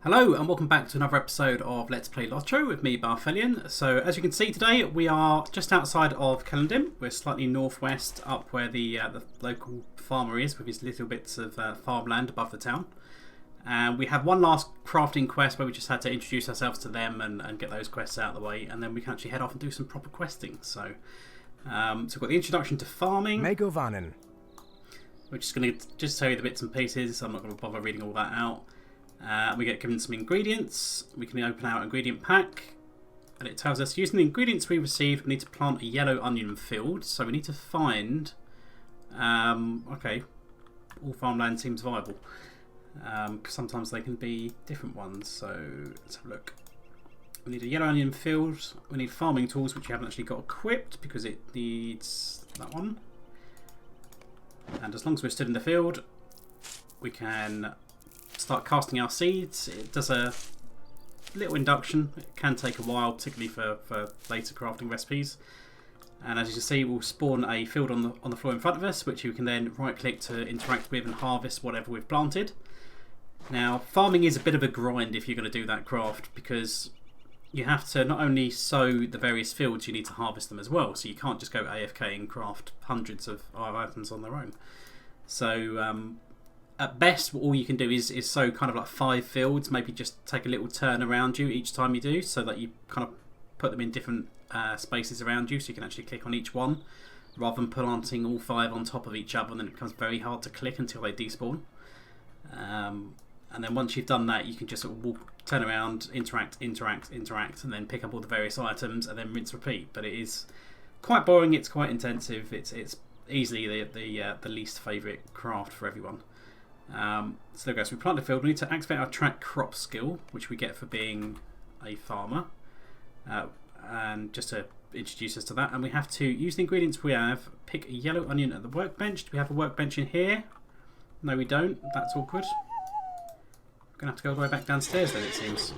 Hello and welcome back to another episode of Let's Play LOTRO with me, Balthelion. So as you can see today, we are just outside of Celondim. We're slightly northwest up where the local farmer is with his little bits of farmland above the town. And we have one last crafting quest where we just had to introduce ourselves to them and get those quests out of the way. And then we can actually head off and do some proper questing. So, we've got the introduction to farming. Megovanen. We're just going to just tell you the bits and pieces. I'm not going to bother reading all that out. We get given some ingredients. We can open our ingredient pack, and it tells us using the ingredients we received, we need to plant a yellow onion field. So we need to find. Okay, all farmland seems viable. Because sometimes they can be different ones. So let's have a look. We need a yellow onion field. We need farming tools, which we haven't actually got equipped because it needs that one. And as long as we're stood in the field, we can start casting our seeds. It does a little induction. It can take a while, particularly for later crafting recipes. And as you can see, we'll spawn a field on the floor in front of us, which you can then right click to interact with and harvest whatever we've planted. Now, farming is a bit of a grind if you're going to do that craft, because you have to not only sow the various fields, you need to harvest them as well. So you can't just go AFK and craft hundreds of items on their own. So at best, all you can do is sow kind of like 5 fields, maybe just take a little turn around you each time you do, so that you kind of put them in different spaces around you, so you can actually click on each one, rather than planting all 5 on top of each other, and then it becomes very hard to click until they despawn. And then once you've done that, you can just sort of walk, turn around, interact, and then pick up all the various items, and then rinse, repeat. But it is quite boring. It's quite intensive. It's easily the least favourite craft for everyone. So there we go. So we plant the field. We need to activate our track crop skill, which we get for being a farmer. And just to introduce us to that, and we have to use the ingredients we have. Pick a yellow onion at the workbench. Do we have a workbench in here? No, we don't. That's awkward. We're going to have to go all the way back downstairs then, it seems.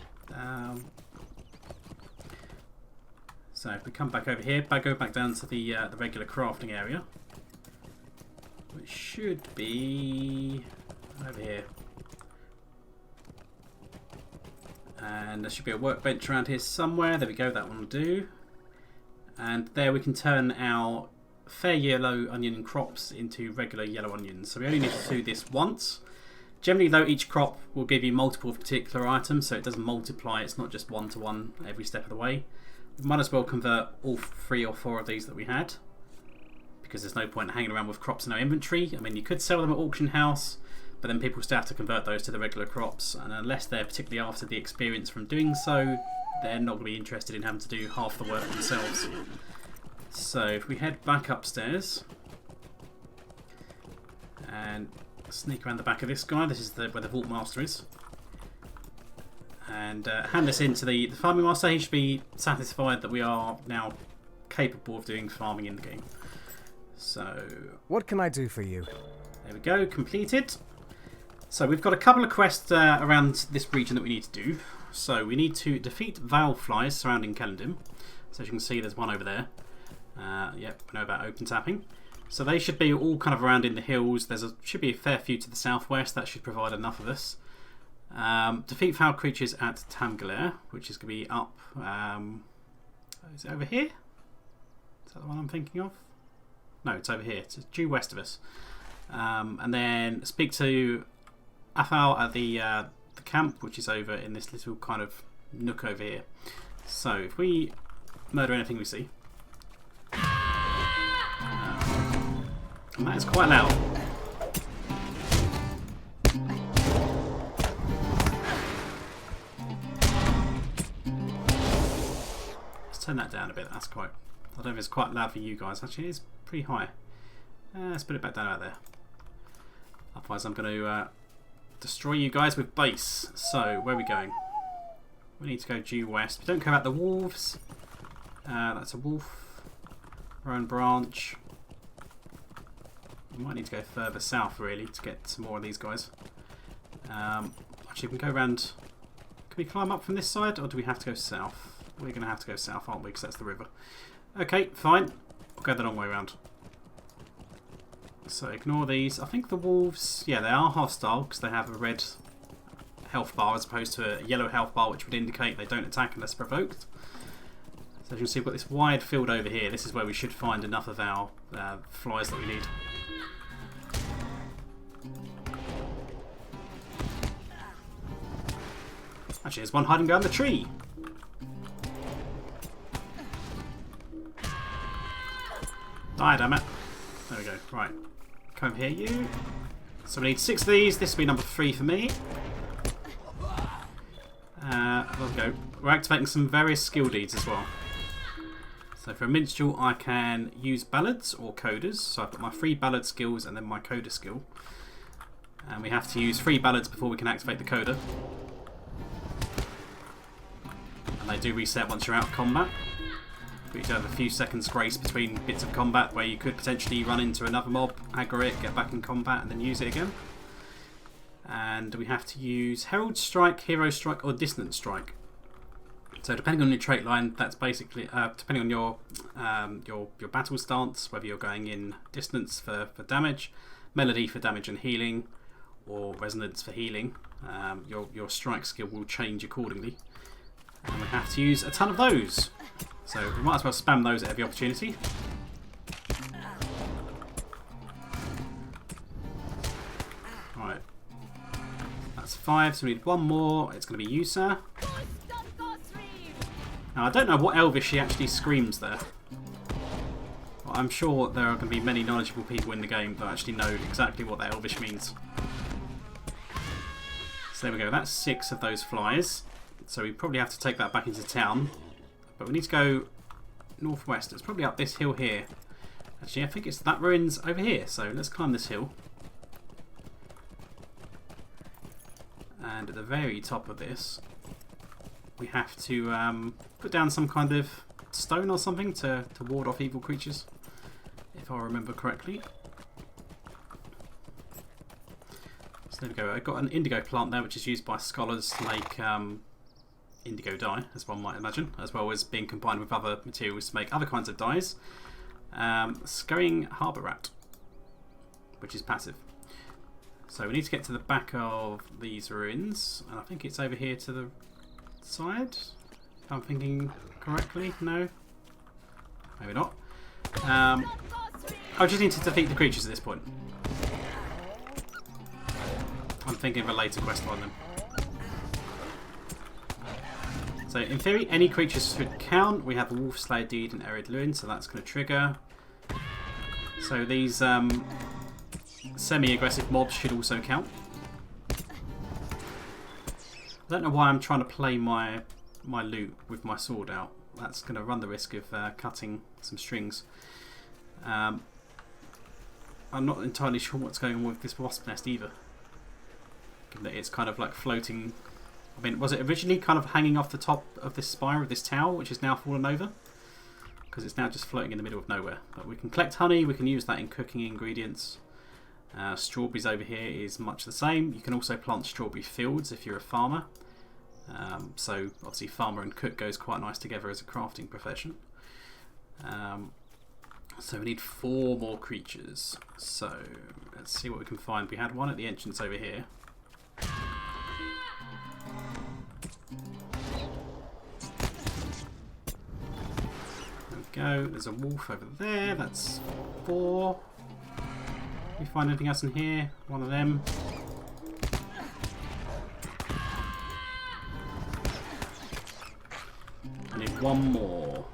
So if we come back over here, go back down to the regular crafting area, which should be over here. And there should be a workbench around here somewhere. There we go, that one will do. And there we can turn our fair yellow onion crops into regular yellow onions. So we only need to do this once. Generally though, each crop will give you multiple of particular items, so it doesn't multiply. It's not just 1-to-1 every step of the way. We might as well convert all 3 or 4 of these that we had, because there's no point hanging around with crops in our inventory. I mean, you could sell them at auction house, but then people still have to convert those to the regular crops, and unless they're particularly after the experience from doing so, they're not going to be interested in having to do half the work themselves. So if we head back upstairs and sneak around the back of this guy, this is where the Vault Master is, and hand this in to the Farming Master. He should be satisfied that we are now capable of doing farming in the game. So what can I do for you? There we go, completed. So we've got a couple of quests around this region that we need to do. So we need to defeat Vale flies surrounding Celondim. So as you can see, there's one over there. Yep, we know about open tapping. So they should be all kind of around in the hills. Should be a fair few to the southwest. That should provide enough of us. Defeat foul creatures at Tamgaler, which is going to be up. Is it over here? Is that the one I'm thinking of? No, it's over here. It's due west of us. And then speak to Afal at the camp, which is over in this little kind of nook over here. So if we murder anything we see. And that is quite loud. Let's turn that down a bit. That's quite. I don't know if it's quite loud for you guys. Actually, it's pretty high. Let's put it back down out there. Otherwise, I'm going to destroy you guys with base. So, where are we going? We need to go due west. We don't care about the wolves. That's a wolf. Rowan branch. We might need to go further south, really, to get some more of these guys. Actually, we can go around. Can we climb up from this side, or do we have to go south? We're going to have to go south, aren't we? Because that's the river. Okay, fine. We'll go the long way around. So ignore these. I think the wolves, yeah, they are hostile because they have a red health bar as opposed to a yellow health bar, which would indicate they don't attack unless provoked. So as you can see, we've got this wide field over here. This is where we should find enough of our flies that we need. Actually, there's one hiding behind the tree. Die, damn it. There we go. Right. Come over here, you. So we need 6 of these. This will be number 3 for me. There we go. We're activating some various skill deeds as well. So for a minstrel, I can use ballads or coders. So I've got my 3 ballad skills and then my coder skill. And we have to use 3 ballads before we can activate the coder. And they do reset once you're out of combat. But you do have a few seconds grace between bits of combat where you could potentially run into another mob, aggro it, get back in combat and then use it again. And we have to use Herald Strike, Hero Strike or Dissonant Strike. So depending on your trait line, that's basically depending on your battle stance, whether you're going in distance for damage, melody for damage and healing, or resonance for healing, your strike skill will change accordingly. And we have to use a ton of those. So we might as well spam those at every opportunity. Right. That's 5, so we need 1 more. It's going to be you, sir. Now, I don't know what Elvish he actually screams there. But I'm sure there are going to be many knowledgeable people in the game that actually know exactly what that Elvish means. So there we go, that's 6 of those flies. So we probably have to take that back into town. But we need to go northwest. It's probably up this hill here. Actually, I think it's that ruins over here. So let's climb this hill. And at the very top of this, we have to put down some kind of stone or something to ward off evil creatures, if I remember correctly. So there we go. I've got an indigo plant there, which is used by scholars to make indigo dye, as one might imagine, as well as being combined with other materials to make other kinds of dyes. Scurrying harbour rat, which is passive. So we need to get to the back of these ruins, and I think it's over here to the side, if I'm thinking correctly. No? Maybe not. I just need to defeat the creatures at this point. I'm thinking of a later quest on them. So in theory, any creatures should count. We have a Wolf Slayer Deed and Ered Luin, so that's going to trigger. So these semi-aggressive mobs should also count. I don't know why I'm trying to play my loot with my sword out. That's going to run the risk of cutting some strings. I'm not entirely sure what's going on with this wasp nest either. Given that it's kind of like floating. I mean, was it originally kind of hanging off the top of this spire of this tower, which has now fallen over? Because it's now just floating in the middle of nowhere. But we can collect honey, we can use that in cooking ingredients. Strawberries over here is much the same. You can also plant strawberry fields if you're a farmer. So obviously farmer and cook goes quite nice together as a crafting profession. So we need 4 more creatures. So let's see what we can find. We had one at the entrance over here. There we go. There's a wolf over there. That's 4. Can we find anything else in here? One of them. I need 1 more.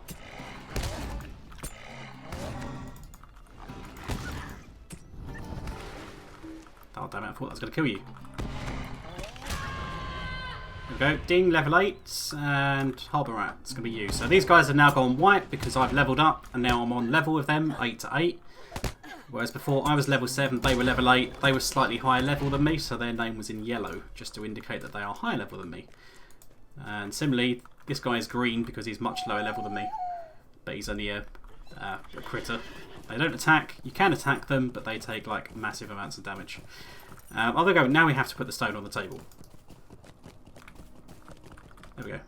Oh damn it, I thought that was going to kill you. There we go, ding, level 8, and Harbour Rat, it's going to be you. So these guys have now gone white because I've leveled up, and now I'm on level with them, 8 to 8. Whereas before I was level 7, they were level 8, they were slightly higher level than me, so their name was in yellow, just to indicate that they are higher level than me. And similarly, this guy is green because he's much lower level than me, but he's only a critter. They don't attack, you can attack them, but they take like massive amounts of damage. Oh, there we go, now we have to put the stone on the table. There we go.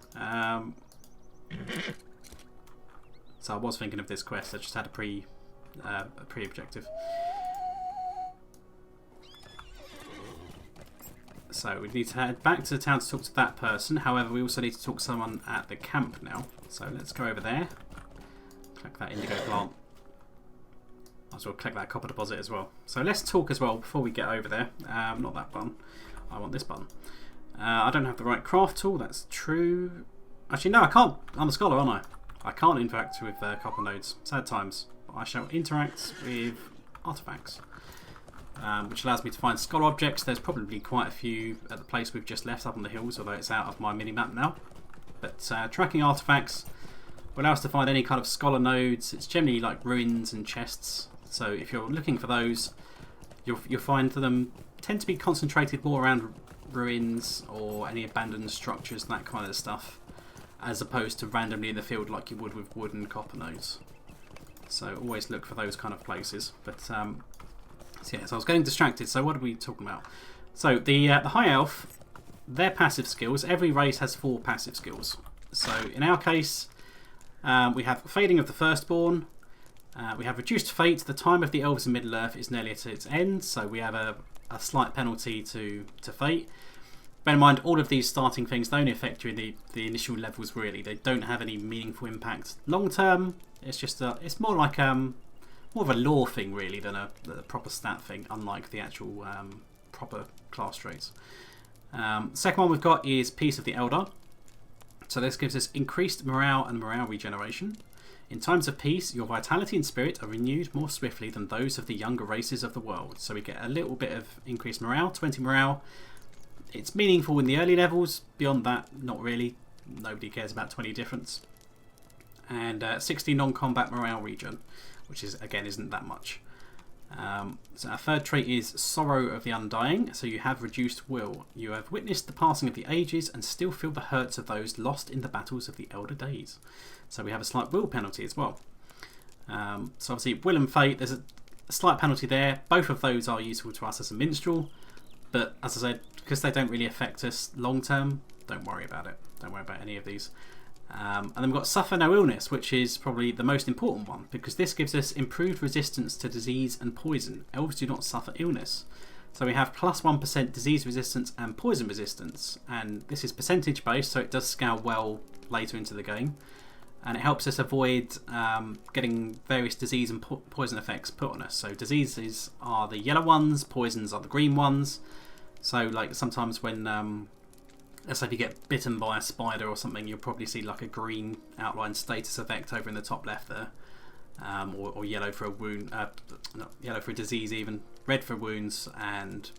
So I was thinking of this quest, I just had a pre-objective. So we need to head back to the town to talk to that person. However, we also need to talk to someone at the camp now. So let's go over there. Collect that indigo plant. Might as well collect that copper deposit as well. So let's talk as well before we get over there. Not that button. I want this button. I don't have the right craft tool. That's true. Actually, no, I can't. I'm a scholar, aren't I? I can't interact with copper nodes. Sad times. But I shall interact with artifacts. Which allows me to find skull objects. There's probably quite a few at the place we've just left up on the hills, although it's out of my mini-map now. But tracking artifacts will allow us to find any kind of scholar nodes. It's generally like ruins and chests. So if you're looking for those, you'll find them tend to be concentrated more around ruins or any abandoned structures, that kind of stuff, as opposed to randomly in the field like you would with wood and copper nodes. So always look for those kind of places. But so I was getting distracted. So what are we talking about? So the High Elf, their passive skills. Every race has 4 passive skills. So in our case, we have Fading of the Firstborn. We have Reduced Fate. The time of the elves in Middle Earth is nearly at its end, so we have a slight penalty to fate. Bear in mind, all of these starting things, they only affect you in the initial levels. Really, they don't have any meaningful impact long term. It's just it's more like more of a lore thing really than a proper stat thing, unlike the actual proper class traits. Second one we've got is Peace of the Elder. So this gives us increased morale and morale regeneration. In times of peace, your vitality and spirit are renewed more swiftly than those of the younger races of the world. So we get a little bit of increased morale, 20 morale. It's meaningful in the early levels. Beyond that, not really. Nobody cares about 20 difference. And 60 non-combat morale regen, which is again isn't that much. So our third trait is Sorrow of the Undying. So you have reduced will. You have witnessed the passing of the ages and still feel the hurts of those lost in the battles of the elder days. So we have a slight will penalty as well. So obviously will and fate, there's a slight penalty there. Both of those are useful to us as a minstrel, but as I said, because they don't really affect us long term, don't worry about it. Don't worry about any of these. And then we've got Suffer No Illness, which is probably the most important one, because this gives us improved resistance to disease and poison. Elves do not suffer illness. So we have plus 1% disease resistance and poison resistance, and this is percentage based, so it does scale well later into the game. And it helps us avoid getting various disease and poison effects put on us. So diseases are the yellow ones, poisons are the green ones. So like sometimes when, let's say if you get bitten by a spider or something, you'll probably see like a green outline status effect over in the top left there. Or yellow for a wound, not yellow for a disease even, red for wounds, and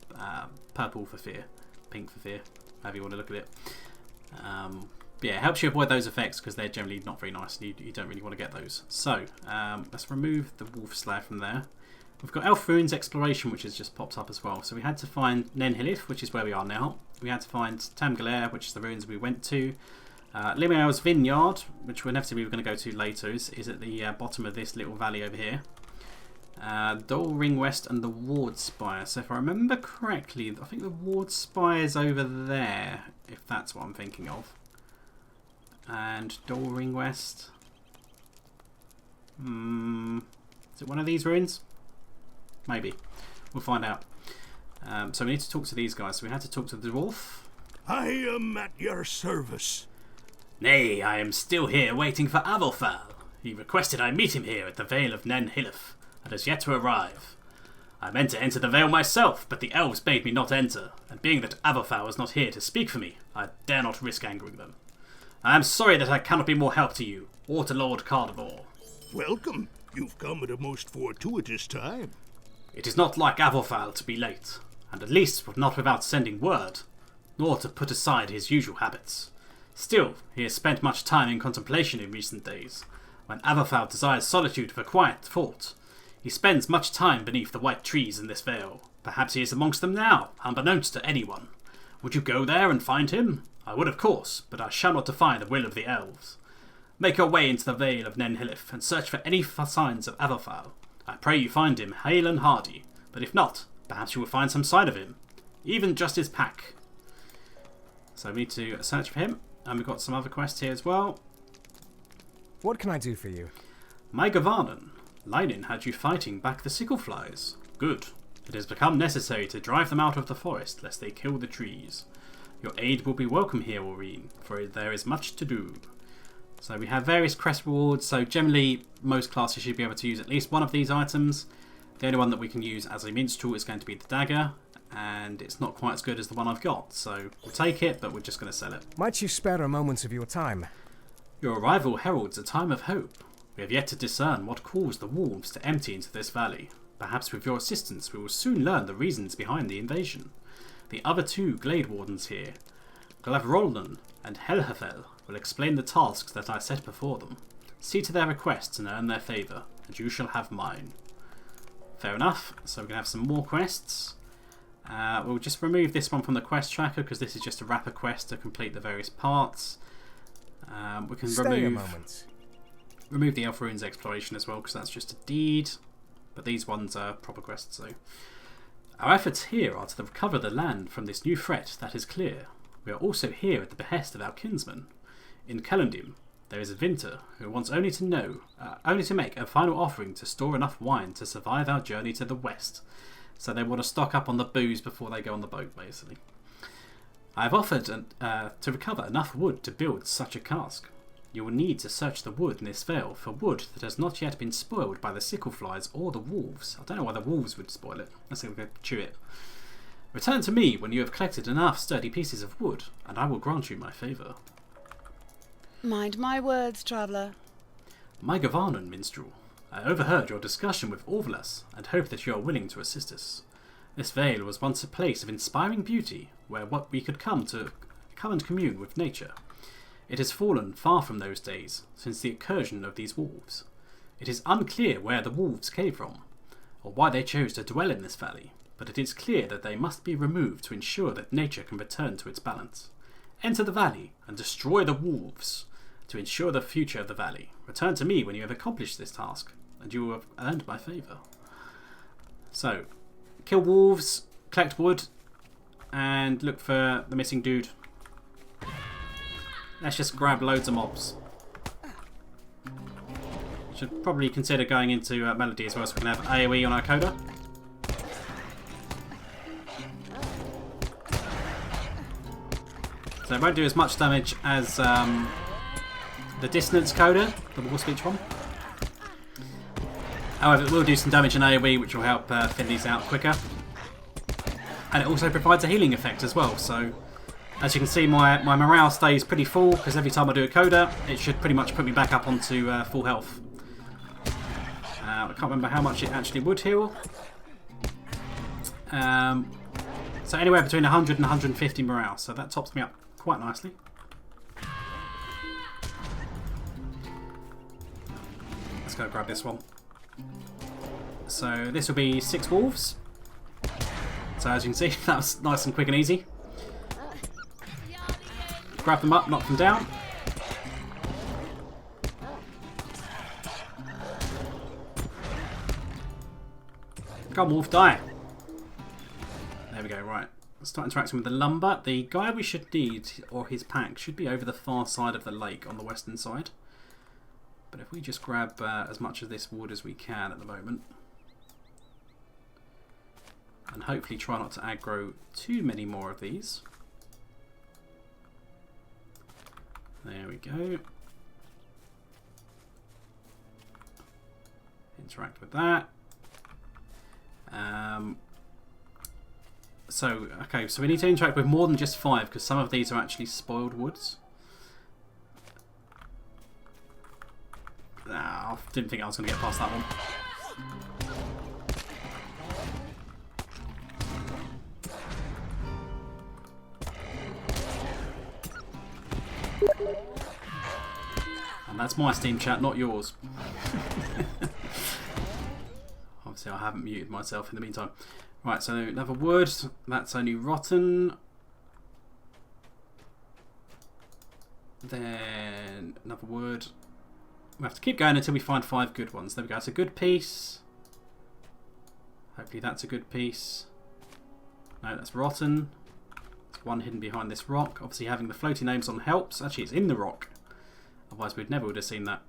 purple for fear, pink for fear, however you want to look at it. Yeah, it helps you avoid those effects because they're generally not very nice and you don't really want to get those. So, let's remove the Wolf Slayer from there. We've got Elf Ruins Exploration, which has just popped up as well. So we had to find Nan Helith, which is where we are now. We had to find Tamgaler, which is the ruins we went to. Limeal's Vineyard, which inevitably we're going to go to later, is at the bottom of this little valley over here. Dol Ring West and the Ward Spire. So if I remember correctly, I think the Ward Spire is over there, if that's what I'm thinking of. And Dol Ring West. Is it one of these ruins? Maybe. We'll find out. So we need to talk to these guys. So we had to talk to the dwarf. I am at your service. Nay, I am still here waiting for Avolfal. He requested I meet him here at the Vale of Nan Helith, and has yet to arrive. I meant to enter the Vale myself, but the elves bade me not enter, and being that Avolfal was not here to speak for me, I dare not risk angering them. I am sorry that I cannot be more help to you, or to Lord Cardivore. Welcome. You've come at a most fortuitous time. It is not like Avolfal to be late, and at least not without sending word, nor to put aside his usual habits. Still, he has spent much time in contemplation in recent days. When Avolfal desires solitude for quiet thought, he spends much time beneath the white trees in this vale. Perhaps he is amongst them now, unbeknownst to anyone. Would you go there and find him? I would, of course, but I shall not defy the will of the elves. Make your way into the Vale of Nan Helith and search for any signs of Avolfal. I pray you find him hale and hardy, but if not, perhaps you will find some sign of him, even just his pack. So we need to search for him, and we've got some other quests here as well. What can I do for you? My Gavanen, Linen had you fighting back the Sickleflies. Good. It has become necessary to drive them out of the forest, lest they kill the trees. Your aid will be welcome here, Laurelin, for there is much to do. So we have various crest rewards, so generally most classes should be able to use at least one of these items. The only one that we can use as a minstrel is going to be the dagger, and it's not quite as good as the one I've got, so we'll take it, but we're just going to sell it. Might you spare a moment of your time? Your arrival heralds a time of hope. We have yet to discern what caused the wolves to empty into this valley. Perhaps with your assistance we will soon learn the reasons behind the invasion. The other two Glade Wardens here, Laurelin and Helith, will explain the tasks that I set before them. See to their requests and earn their favour, and you shall have mine. Fair enough, so we're going to have some more quests. We'll just remove this one from the quest tracker because this is just a wrapper quest to complete the various parts. We can remove the Elf Ruins exploration as well because that's just a deed, but these ones are proper quests. So our efforts here are to recover the land from this new threat, that is clear. We are also here at the behest of our kinsman. In Celondim, there is a Vinter who wants only to make a final offering to store enough wine to survive our journey to the west. So they want to stock up on the booze before they go on the boat, basically. I have offered to recover enough wood to build such a cask. You will need to search the wood in this vale for wood that has not yet been spoiled by the sickle flies or the wolves. I don't know why the wolves would spoil it. Let's see if we can chew it. Return to me when you have collected enough sturdy pieces of wood, and I will grant you my favour. Mind my words, traveller. My Gavanan, minstrel, I overheard your discussion with Orvelas and hope that you are willing to assist us. This vale was once a place of inspiring beauty, where we could come and commune with nature. It has fallen far from those days, since the incursion of these wolves. It is unclear where the wolves came from, or why they chose to dwell in this valley, but it is clear that they must be removed to ensure that nature can return to its balance. Enter the valley and destroy the wolves to ensure the future of the valley. Return to me when you have accomplished this task, and you will have earned my favour. So, kill wolves, collect wood, and look for the missing dude. Let's just grab loads of mobs. Should probably consider going into Melody as well so we can have AoE on our coda. So it won't do as much damage as the dissonance coda, the war speech one. However, it will do some damage in AoE, which will help thin these out quicker. And it also provides a healing effect as well. So, as you can see, my morale stays pretty full because every time I do a coda, it should pretty much put me back up onto full health. I can't remember how much it actually would heal. So anywhere between 100 and 150 morale. So that tops me up quite nicely. Let's go grab this one. So this will be 6 wolves. So as you can see, that was nice and quick and easy. Grab them up, knock them down. Come on, wolf, die. There we go, right. Let's start interacting with the lumber. The guy we should need, or his pack, should be over the far side of the lake on the western side. But if we just grab as much of this wood as we can at the moment, and hopefully try not to aggro too many more of these. There we go. Interact with that. Okay, so we need to interact with more than just 5 because some of these are actually spoiled woods. I didn't think I was going to get past that one. And that's my Steam chat, not yours. Obviously I haven't muted myself in the meantime. Right, so another wood. That's only rotten. Then another wood. We have to keep going until we find 5 good ones. There we go. It's a good piece. Hopefully that's a good piece. No, that's rotten. There's one hidden behind this rock. Obviously having the floating names on helps. Actually, it's in the rock. Otherwise we never would have seen that.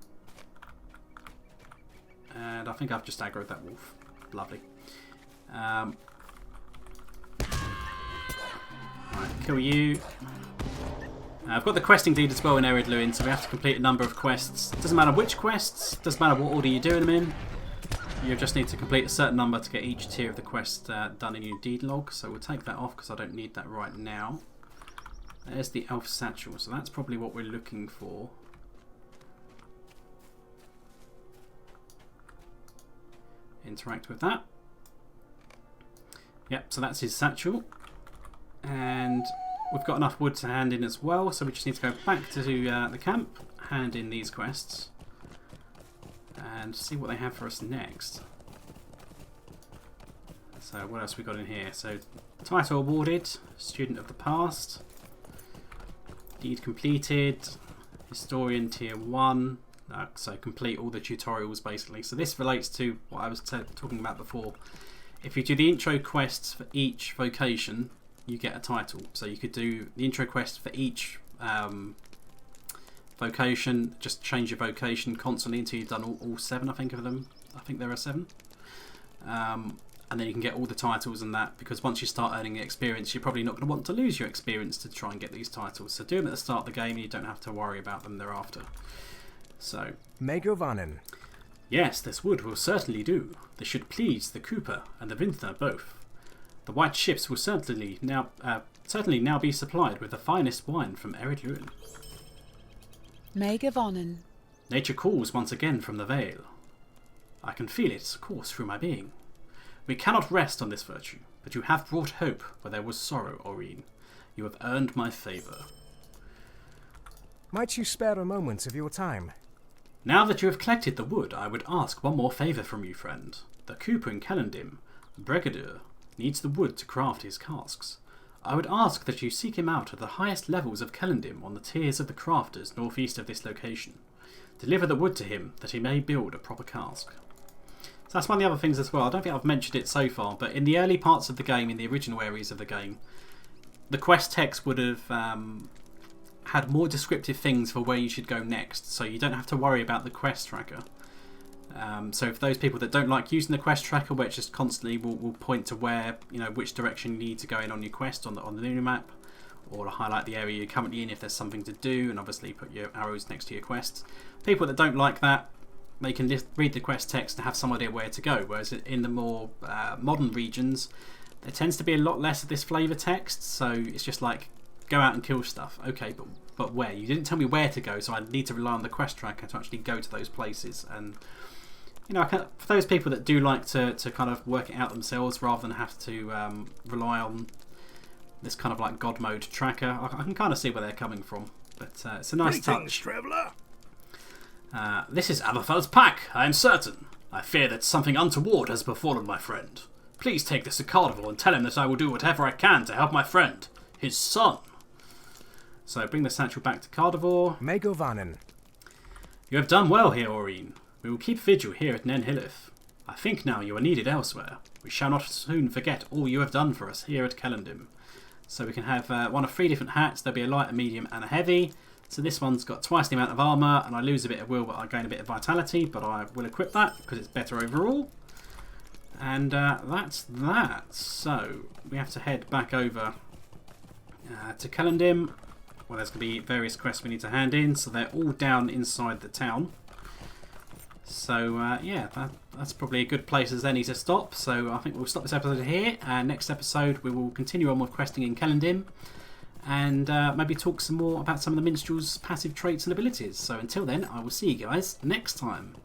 And I think I've just aggroed that wolf. Lovely. Right, kill you. I've got the questing deed as well in Ered, Luin, so we have to complete a number of quests. Doesn't matter which quests, doesn't matter what order you're doing them in. You just need to complete a certain number to get each tier of the quest done in your deed log. So we'll take that off because I don't need that right now. There's the elf satchel, so that's probably what we're looking for. Interact with that. Yep, so that's his satchel. And we've got enough wood to hand in as well, so we just need to go back to the camp, hand in these quests, and see what they have for us next. So what else we got in here? So title awarded, student of the past, deed completed, historian tier 1. So complete all the tutorials basically. So this relates to what I was talking about before. If you do the intro quests for each vocation, you get a title. So you could do the intro quest for each vocation, just change your vocation constantly until you've done all 7, I think, of them. I think there are 7. And then you can get all the titles and that, because once you start earning experience, you're probably not going to want to lose your experience to try and get these titles. So do them at the start of the game and you don't have to worry about them thereafter. So, Megovanen. yes, this wood will certainly do. This should please the Cooper and the Vintner both. The white ships will certainly now be supplied with the finest wine from Ered Luin. Megavonen. Nature calls once again from the Vale. I can feel it course through my being. We cannot rest on this virtue, but you have brought hope where there was sorrow, Aureen. You have earned my favour. Might you spare a moment of your time? Now that you have collected the wood, I would ask one more favour from you, friend. The Cooper in Celondim, Brigadier, needs the wood to craft his casks. I would ask that you seek him out at the highest levels of Celondim on the tiers of the crafters northeast of this location. Deliver the wood to him that he may build a proper cask. So that's one of the other things as well. I don't think I've mentioned it so far, but in the early parts of the game, in the original areas of the game, the quest text would have had more descriptive things for where you should go next, so you don't have to worry about the quest tracker. So for those people that don't like using the quest tracker, where it just constantly will point to where, which direction you need to go in on your quest on the map, or to highlight the area you're currently in if there's something to do, and obviously put your arrows next to your quests. People that don't like that, they can just read the quest text and have some idea where to go, whereas in the more modern regions, there tends to be a lot less of this flavour text, so it's just like, go out and kill stuff. Okay, but where? You didn't tell me where to go, so I need to rely on the quest tracker to actually go to those places. And for those people that do like to kind of work it out themselves rather than have to rely on this kind of like God mode tracker, I can kind of see where they're coming from. But it's a nice touch. Traveller. This is Aberfeld's pack, I am certain. I fear that something untoward has befallen my friend. Please take this to Carnival and tell him that I will do whatever I can to help my friend, his son. So bring the satchel back to Carnivore. Megovanen. You have done well here, Aureen. We will keep vigil here at Nan Helith. I think now you are needed elsewhere. We shall not soon forget all you have done for us here at Celondim. So we can have one of 3 different hats. There'll be a light, a medium and a heavy. So this one's got twice the amount of armour, and I lose a bit of will, but I gain a bit of vitality, but I will equip that because it's better overall. And that's that. So we have to head back over to Celondim. Well, there's going to be various quests we need to hand in, so they're all down inside the town. So yeah, that's probably a good place as any to stop. So I think we'll stop this episode here, and next episode we will continue on with questing in Celondim, and maybe talk some more about some of the minstrel's passive traits and abilities. So until then, I will see you guys next time.